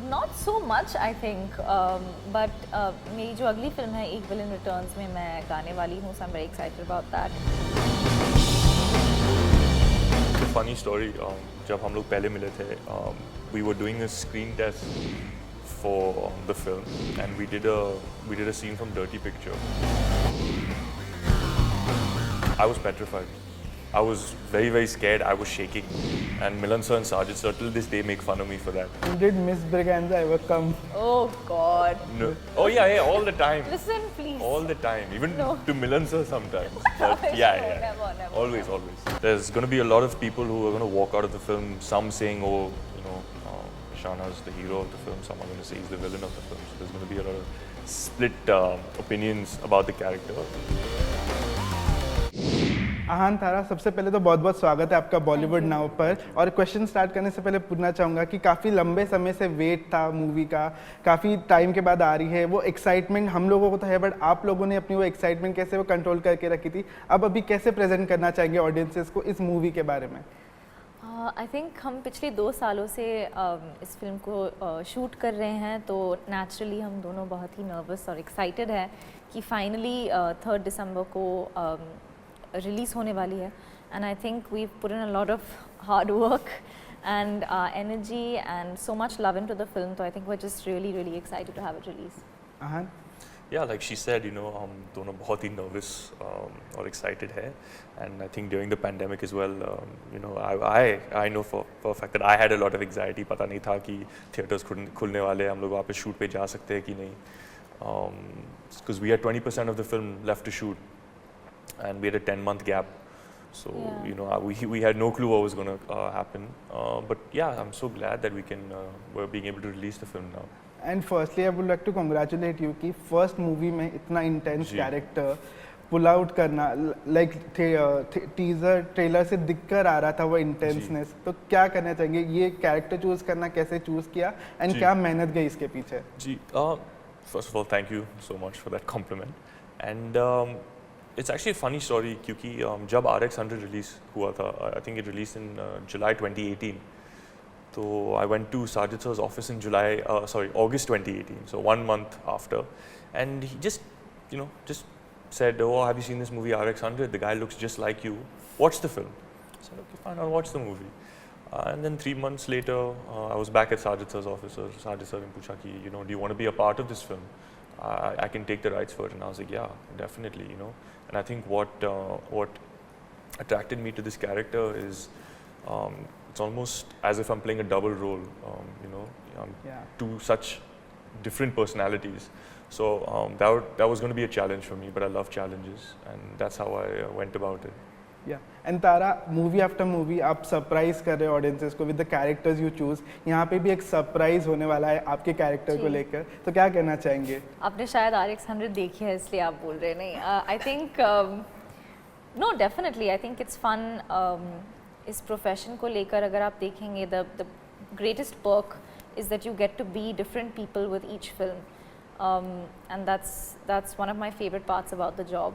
Not so much, I think, but मेरी जो अगली फिल्म है एक विलन रिटर्न्स में मैं गाने वाली हूँ, so I'm very excited about that. It's a funny story. जब हम लोग पहले मिले थे, we were doing a screen test for the film, and we did a scene from Dirty Picture. I was petrified. I was very, very scared. I was shaking. And Milan sir and Sajid sir till this day make fun of me for that. Did Miss Braganza ever come? Oh God. No. Oh yeah, all the time. Listen, please. All the time. Even No. to Milan sir sometimes. But No, yeah. never. Always. There's going to be a lot of people who are going to walk out of the film, some saying, oh, Shana's the hero of the film, some are going to say he's the villain of the film. So there's going to be a lot of split opinions about the character. आहान तारा, सबसे पहले तो बहुत बहुत स्वागत है आपका Bollywood now पर। और क्वेश्चन स्टार्ट करने से पहले पूछना चाहूँगा कि काफ़ी लंबे समय से वेट था मूवी का, काफ़ी टाइम के बाद आ रही है, वो एक्साइटमेंट हम लोगों को तो है, बट आप लोगों ने अपनी वो एक्साइटमेंट कैसे वो कंट्रोल करके रखी थी, अब अभी कैसे प्रेजेंट करना चाहेंगे ऑडियंसेस को इस मूवी के बारे में? आई थिंक हम पिछले 2 सालों से इस फिल्म को शूट कर रहे हैं, तो नेचुरली हम दोनों बहुत ही नर्वस और एक्साइटेड हैं कि फाइनली 3 दिसंबर को रिलीज़ होने वाली है. And I think we put in a lot of hard work and energy and so much love into the film, तो I think we are just really excited to have it release. Aahan? Yeah, like she said, हम दोनों बहुत ही nervous और excited है, and I think during the pandemic as well, I know for a fact that I had a lot of anxiety. पता नहीं था कि theatres खुलने वाले, हम लोग वापस shoot पे जा सकते हैं कि नहीं, because we had 20% of the film left to shoot, and we had a 10-month gap. So we had no clue what was going to happen. But yeah, I'm so glad that we're being able to release the film now. And firstly, I would like to congratulate you कि first movie में इतना intense character pull out करना, like teaser trailer से दिखकर आ रहा था वो intenseness, तो क्या करना चाहेंगे, ये character choose करना कैसे choose किया, and क्या मेहनत गई इसके पीछे? जी, first of all, thank you so much for that compliment. And it's actually a funny story क्योंकि जब RX100 release हुआ था, I think it released in July 2018. So I went to Sajid sir's office in August 2018, so 1 month after, and he just said, oh, have you seen this movie RX100? The guy looks just like you. Watch the film. I said, okay, fine, I'll watch the movie. And then 3 months later, I was back at Sajid sir's office. Sajid sir ne pucha ki, do you want to be a part of this film? I can take the rights for it. And I was like, yeah, definitely, And I think what attracted me to this character is it's almost as if I'm playing a double role, two such different personalities. So that was going to be a challenge for me, but I love challenges, and that's how I went about it. Yeah, and Tara, movie after movie आप surprise कर रहे हो audiences को with the characters you choose. यहाँ पे भी एक surprise होने वाला है आपके character को लेकर, तो क्या कहना चाहेंगे? आपने शायद RX100 देखी है इसलिए आप बोल रहे नहीं. I think no, definitely I think it's fun. इस प्रोफेशन को लेकर अगर आप देखेंगे, the greatest perk is that you get to be different people with each film, and that's one of my favorite parts about the job.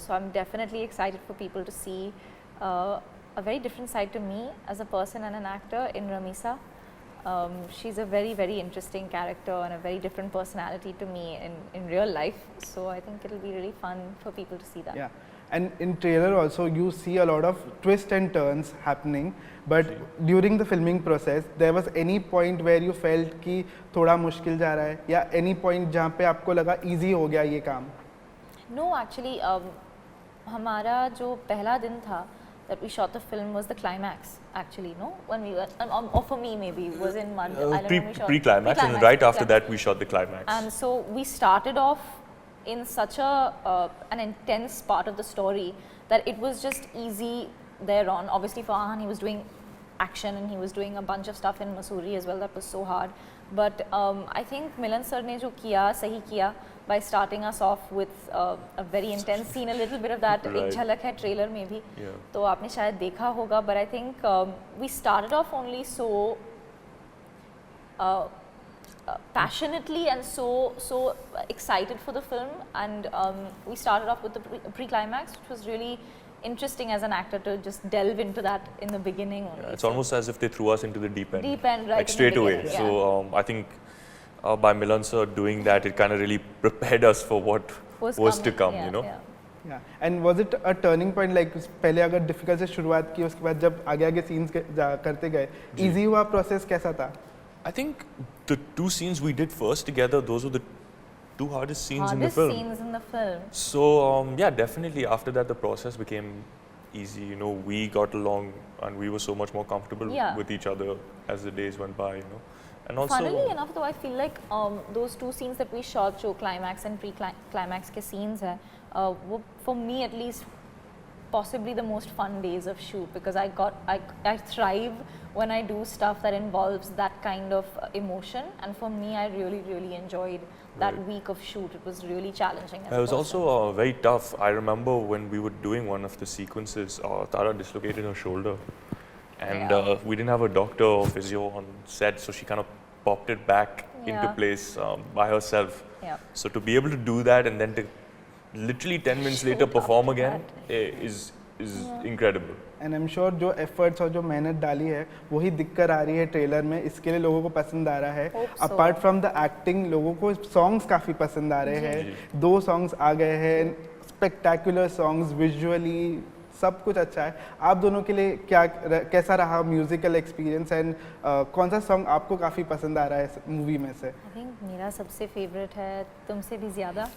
So I'm definitely excited for people to see a very different side to me as a person and an actor in Ramisa. She's a very interesting character and a very different personality to me in real life. So I think it'll be really fun for people to see that. Yeah. And in trailer also you see a lot of twists and turns happening, but during the filming process there was any point where you felt कि थोड़ा मुश्किल जा रहा है, या any point जहाँ पे आपको लगा easy हो गया ये काम? No, actually हमारा जो पहला दिन था that we shot the film was the climax actually, no? When we were, or for me maybe, was in Island when we shot pre-climax, and right after that we shot the climax. And so we started off in such an intense part of the story that it was just easy thereon. Obviously for Ahan, he was doing action and he was doing a bunch of stuff in Mussoorie as well that was so hard. But I think Milan sir ne jo kiya, sahi kiya by starting us off with a very intense scene. A little bit of that ek jhalak hai trailer mein bhi, to aapne shayad dekha hoga. But I think we started off only so passionately and so excited for the film, and we started off with the pre-climax, which was really interesting as an actor to just delve into that in the beginning only. It's almost as if they threw us into the deep end. Deep end, right like in straight the away. beginning, So I think by Milan sir doing that, it kind of really prepared us for what was to come, yeah, you know. Yeah. Yeah. And was it a turning point, like पहले अगर difficult से शुरुआत की, उसके बाद जब आगे आगे scenes करते गए, easy हुआ process कैसा था? I think the 2 scenes we did first together, those were the 2 hardest scenes in the film. Scenes in the film. So yeah, definitely after that the process became easy. You know, we got along and we were so much more comfortable with each other as the days went by. You know, and also funnily enough, though, I feel like those 2 scenes that we shot, जो climax and pre-climax के scenes है, वो for me at least possibly the most fun days of shoot, because I thrive when I do stuff that involves that kind of emotion, and for me I really enjoyed that week of shoot. It was really challenging. It was also very tough. I remember when we were doing one of the sequences, Tara dislocated her shoulder, and we didn't have a doctor or physio on set, so she kind of popped it back into place by herself. So to be able to do that and then to literally 10 minutes later perform again is incredible. And I'm sure जो efforts और जो मेहनत डाली है वही दिख कर आ रही है ट्रेलर में, इसके लिए लोगों को पसंद आ रहा है. Apart from the acting, लोगों को songs काफ़ी पसंद आ रहे हैं. 2 songs आ गए हैं, spectacular songs, visually सब कुछ अच्छा है. आप दोनों के लिए कैसा रहा म्यूजिकल एक्सपीरियंस, एंड कौन सा सॉन्ग आपको काफ़ी पसंद आ रहा है मूवी में से? आई थिंक मेरा सबसे फेवरेट है तुमसे भी ज़्यादा.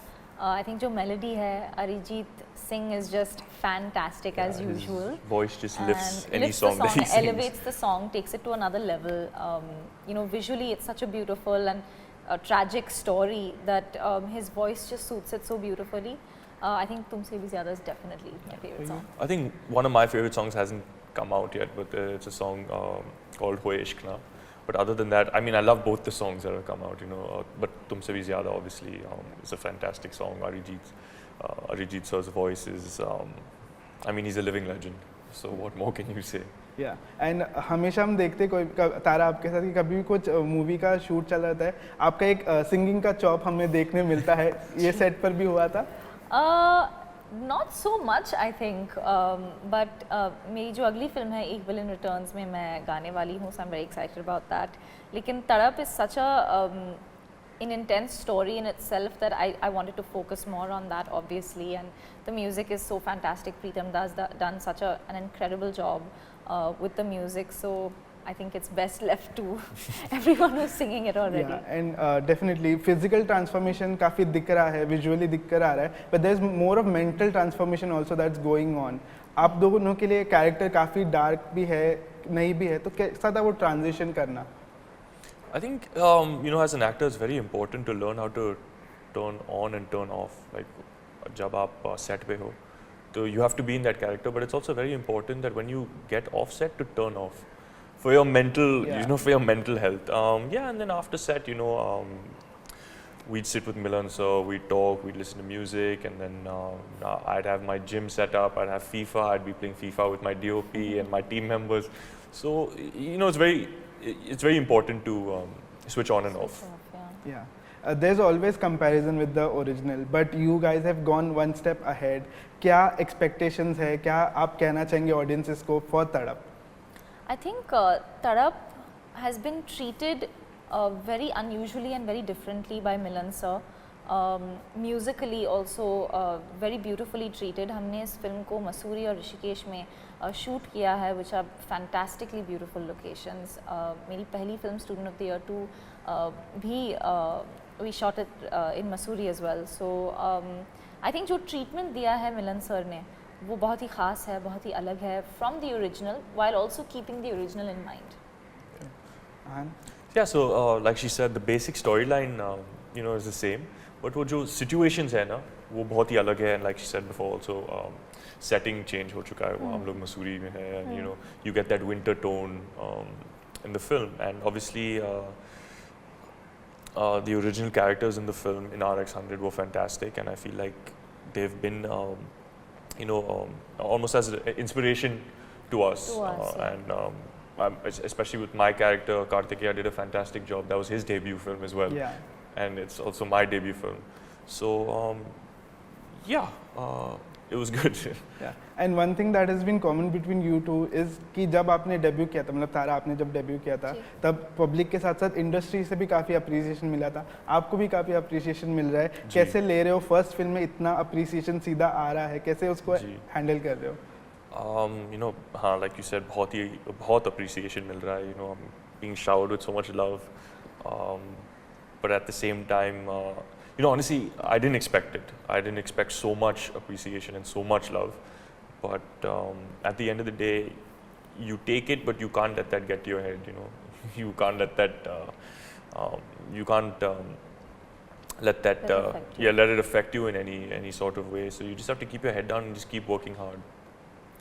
आई थिंक जो मेलोडी है, Arijit Singh is just fantastic as usual. Voice just lifts any song that he sings. Elevates the song, takes it to another level. You know, visually it's such a beautiful and a tragic story that his voice just suits it so beautifully. I think Tumse Bhi Zyada is definitely my favorite song. I think one of my favorite songs hasn't come out yet, but it's a song called Hoye Ishq Na. But other than that, I mean, I love both the songs that have come out, you know. But Tumse Bhi Zyada obviously is a fantastic song. Arijit sir's voice is, I mean, he's a living legend. So what more can you say? Yeah, and हमेशा हम देखते कोई तारा आपके साथ कि कभी भी कुछ मूवी का शूट चल रहा है, आपका एक सिंगिंग का चॉप हमें देखने मिलता है. ये सेट पर भी हुआ था? Not so much, I think. But मेरी जो अगली फिल्म है एक विलन रिटर्न्स में मैं गाने वाली हूँ, so I'm very excited about that. लेकिन तड़प is such an intense story in itself that I wanted to focus more on that, obviously, and the music is so fantastic. Preetam Das done such an incredible job with the music, so I think it's best left to everyone who's singing it already. Yeah, and definitely physical transformation काफ़ी दिख रहा है, visually दिख कर आ रहा है, but there's more of mental transformation also that's going on. आप दोनों के लिए character काफ़ी dark भी है, नहीं भी है, तो कैसा था वो transition करना? I think you know, as an actor, it's very important to learn how to turn on and turn off. Like, जब आप set पे हो, so you have to be in that character, but it's also very important that when you get off set to turn off. For your mental, you know, for your mental health. Yeah, and then after set, you know, we'd sit with Milan, so we'd talk, we'd listen to music, and then I'd have my gym set up, I'd have FIFA, I'd be playing FIFA with my DOP and my team members. So, you know, it's very important to switch on and off. Yeah. There's always comparison with the original, but you guys have gone one step ahead. क्या expectations है, क्या आप कहना चाहेंगे audiences को for तड़प? I think Tadap has been treated very unusually and very differently by Milan sir. Musically also very beautifully treated. हमने इस फिल्म को मसूरी और ऋषिकेश में शूट किया है, which are fantastically beautiful locations. मेरी पहली film Student of the Year 2 भी we shot it in Mussoorie as well. So I think जो treatment दिया है मिलन सर ने वो बहुत ही ख़ास है, बहुत ही अलग है from the original, while also keeping the original in mind. Yeah, so like she said, the basic storyline you know, is the same, but वो जो situations है ना वो बहुत ही अलग है, and like she said before also setting change हो चुका है, वो हम लोग मसूरी में है, and you know, you get that winter tone in the film, and obviously the original characters in the film in RX100 were fantastic, and I feel like they've been you know, almost as an inspiration to us, and especially with my character Kartikeya did a fantastic job. That was his debut film as well, and it's also my debut film. So yeah, it was good. Yeah. And one thing that has been common between you two is कि जब आपने debut किया था, मतलब तारा आपने जब debut किया था, तब पब्लिक के साथ साथ इंडस्ट्री से भी काफ़ी अप्रिसिएशन मिला था, आपको भी काफ़ी अप्रिसिएशन मिल रहा है. कैसे ले रहे हो? फर्स्ट फिल्म में इतना अप्रिसिएशन सीधा आ रहा है, कैसे उसको हैंडल कर रहे हो? You know, हाँ, like you said, बहुत appreciation मिल रहा है. You know, I'm being showered with so much love. But at the same time, you know, honestly, I didn't expect it. I didn't expect so much appreciation and so much love. But at the end of the day, you take it, but you can't let that get to your head. You know, you can't let that. You can't let that. Let it affect you in any sort of way. So you just have to keep your head down and just keep working hard.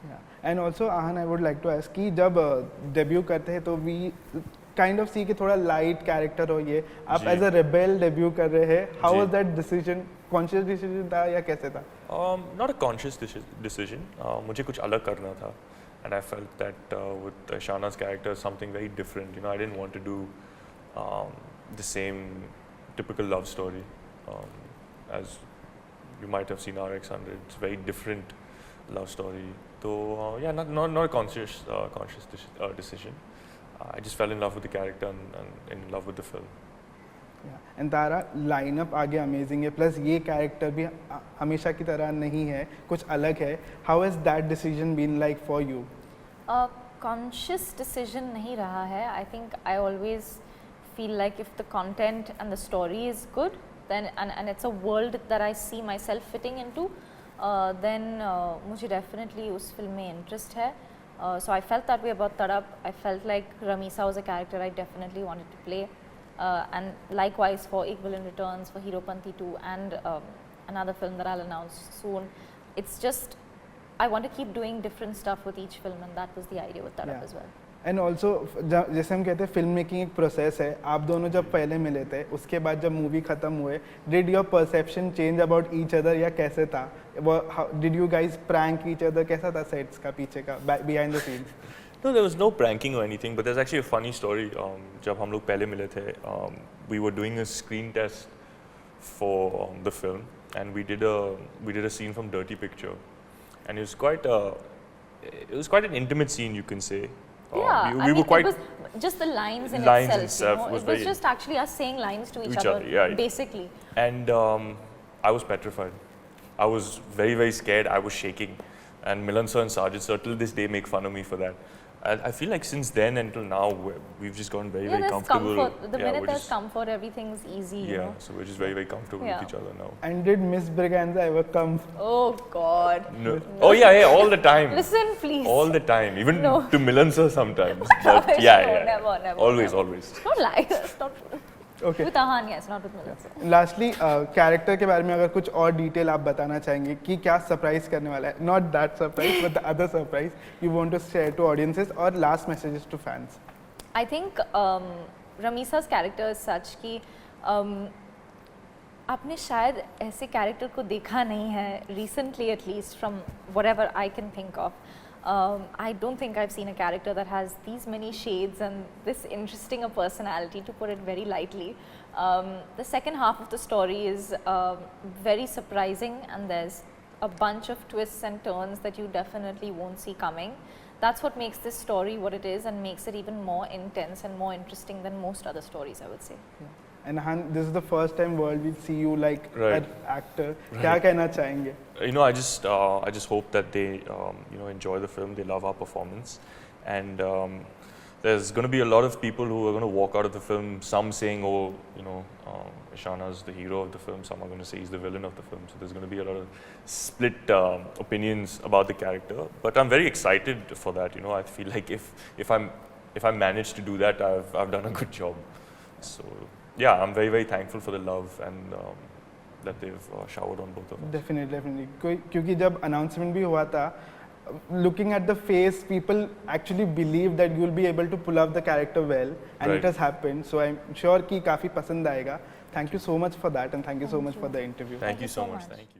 Yeah. And also, Ahan, I would like to ask कि जब debut करते हैं तो we kind of see कि थोड़ा light character हो ये, आप as a rebel डेब्यू कर रहे हैं. How was that decision? Conscious decision था या कैसे था? Not a conscious decision. मुझे कुछ अलग करना था, and I felt that with Shana's character something very different. You know, I didn't want to do the same typical love story as you might have seen RX100. It's very different love story. So yeah, not a conscious decision. I just fell in love with the character and in love with the film. Yeah. And Tara, lineup आगे amazing है. Plus ये character भी हमेशा की तरह नहीं है, कुछ अलग है. How has that decision been like for you? Conscious decision नहीं रहा है. I think I always feel like if the content and the story is good, then and it's a world that I see myself fitting into, then मुझे definitely उस film में interest है. So I felt that way about Tadap. I felt like Ramisa was a character I definitely wanted to play, and likewise for Ek Villain Returns, for Heropanti 2, and another film that I'll announce soon. It's just I want to keep doing different stuff with each film, and that was the idea with Tadap as well. And also जैसे हम कहते हैं film making एक process है. आप दोनों जब पहले मिले थे, उसके बाद जब मूवी खत्म हुए, did your perception change about each other या कैसे था? Did you guys prank each other? कैसा था सेट्स का पीछे का behind the scenes? No, there was no pranking or anything, but there's actually a funny story. जब हम लोग पहले मिले थे, we were doing a screen test for the film, and we did a scene from Dirty Picture, and it was quite an intimate scene, you can say. Yeah, we were quite. It was just the lines in lines itself. itself it was just actually us saying lines to each other, yeah. basically. And I was petrified. I was very, very scared. I was shaking. And Milan sir and Sajid sir till this day make fun of me for that. And I feel like since then until now, we've just gotten very, very comfortable. Comfort. The minute there's comfort, everything's easy. Yeah, you know? so we're just very, very comfortable with each other now. And did Miss Braganza ever come? Oh God. No. Oh yeah, all the time. Listen, please. All the time, even to Milan sir sometimes. But Never. Always. Don't lie. That's not true. Okay. With Ahan, yes, not with Milan sir. Lastly, character के बारे में अगर कुछ और detail आप बताना चाहेंगे कि क्या सरप्राइज करने वाला है? Not that surprise, but the other surprise you want to share to audiences, or last messages to fans. I think Ramisa's character is such कि आपने शायद ऐसे कैरेक्टर को देखा नहीं है recently, at least from whatever I can think of. I don't think I've seen a character that has these many shades and this interesting a personality, to put it very lightly. The second half of the story is very surprising, and there's a bunch of twists and turns that you definitely won't see coming. That's what makes this story what it is and makes it even more intense and more interesting than most other stories, I would say. Yeah. And Han, this is the first time world will see you like an actor. क्या कहना चाहेंगे? You know, I just hope that they enjoy the film. They love our performance, and there's going to be a lot of people who are going to walk out of the film. Some saying, Ishana's the hero of the film. Some are going to say he's the villain of the film. So there's going to be a lot of split opinions about the character. But I'm very excited for that. You know, I feel like if I manage to do that, I've done a good job. So yeah, I'm very, very thankful for the love and that they've showered on both of us. Definitely. क्योंकि जब announcement भी हुआ था, looking at the face, people actually believe that you will be able to pull off the character well, and it has happened. So I'm sure कि काफी पसंद आएगा. Thank you so much for that, and thank you so much for the interview. Thank you so much. Thank you.